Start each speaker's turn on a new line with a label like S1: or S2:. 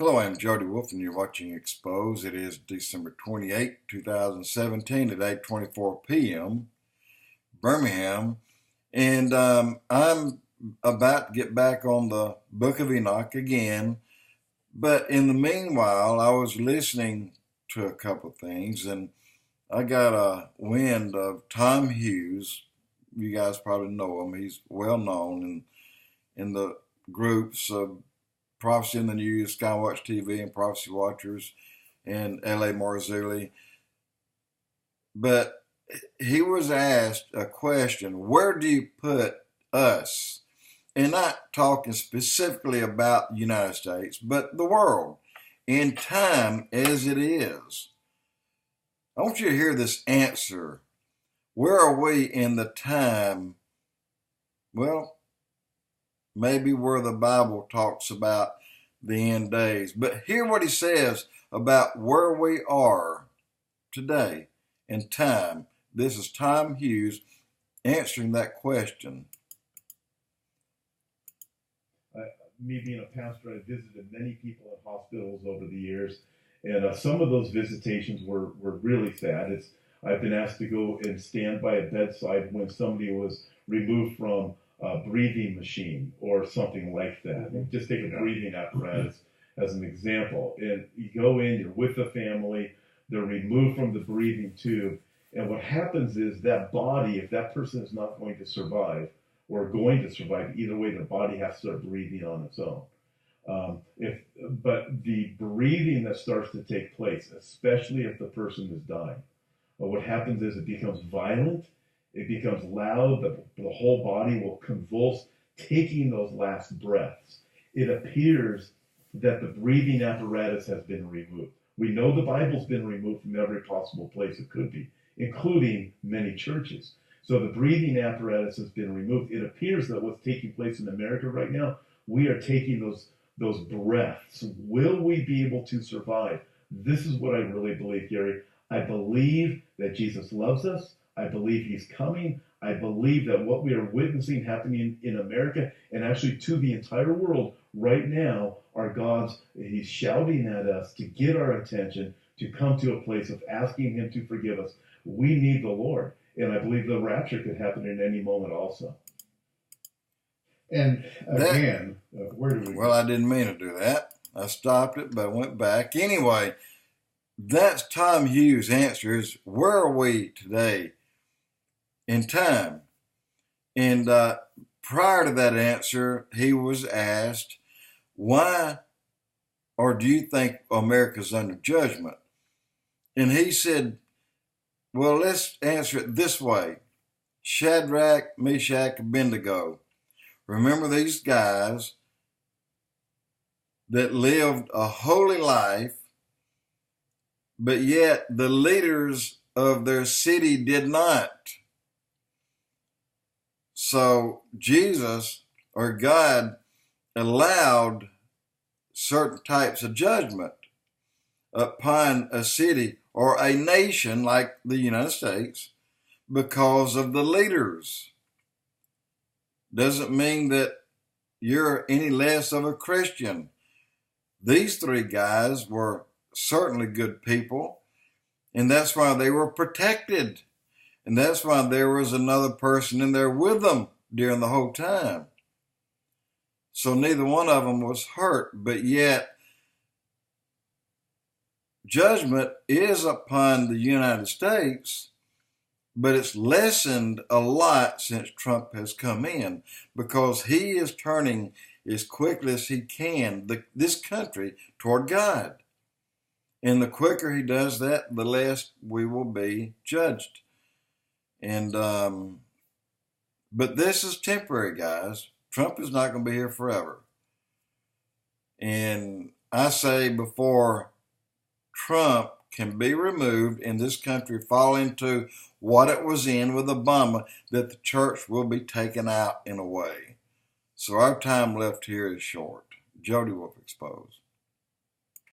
S1: Hello, I'm Jody Wolf, and you're watching Expoz. It is December 28, 2017 at 8:24 p.m. Birmingham, and I'm about to get back on the Book of Enoch again. But in the meanwhile, I was listening to a couple of things, and I got a wind of Tom Hughes. You guys probably know him. He's well known in the groups of Prophecy in the News, Skywatch TV, and Prophecy Watchers, and L.A. Marzulli. But he was asked a question: where do you put us? And not talking specifically about the United States, but the world, in time as it is. I want you to hear this answer. Where are we in the time? Well, maybe where the Bible talks about the end days. But hear what he says about where we are today in time. This is Tom Hughes answering that question.
S2: Me being a pastor, I visited many people at hospitals over the years, and some of those visitations were really sad. I've been asked to go and stand by a bedside when somebody was removed from a breathing machine or something like that. Mm-hmm. Just take a breathing apparatus as an example. And you go in, you're with the family, they're removed from the breathing tube, and what happens is that body, if that person is not going to survive, or going to survive, either way, the body has to start breathing on its own. But the breathing that starts to take place, especially if the person is dying, what happens is it becomes violent, it becomes loud, the whole body will convulse, taking those last breaths. It appears that the breathing apparatus has been removed. We know the Bible's been removed from every possible place it could be, including many churches. So the breathing apparatus has been removed. It appears that what's taking place in America right now, we are taking those breaths. Will we be able to survive? This is what I really believe, Gary. I believe that Jesus loves us. I believe he's coming. I believe that what we are witnessing happening in America and actually to the entire world right now are God's. He's shouting at us to get our attention, to come to a place of asking him to forgive us. We need the Lord. And I believe the rapture could happen at any moment also.
S3: And again, where do we
S1: Well, I didn't mean to do that. I stopped it, but I went back. Anyway, that's Tom Hughes' answer is, where are we today in time? And prior to that answer, he was asked, why or do you think America's under judgment? And he said, well, let's answer it this way. Shadrach, Meshach, Abednego. Remember these guys that lived a holy life, but yet the leaders of their city did not. So Jesus, or God, allowed certain types of judgment upon a city or a nation like the United States because of the leaders. Doesn't mean that you're any less of a Christian. These three guys were certainly good people, and that's why they were protected. And that's why there was another person in there with them during the whole time. So neither one of them was hurt, but yet judgment is upon the United States, but it's lessened a lot since Trump has come in because he is turning as quickly as he can this country toward God. And the quicker he does that, the less we will be judged. And but this is temporary, guys. Trump is not going to be here forever. And I say before Trump can be removed and this country fall into what it was in with Obama, that the church will be taken out in a way. So our time left here is short. Jody Wolf Exposed.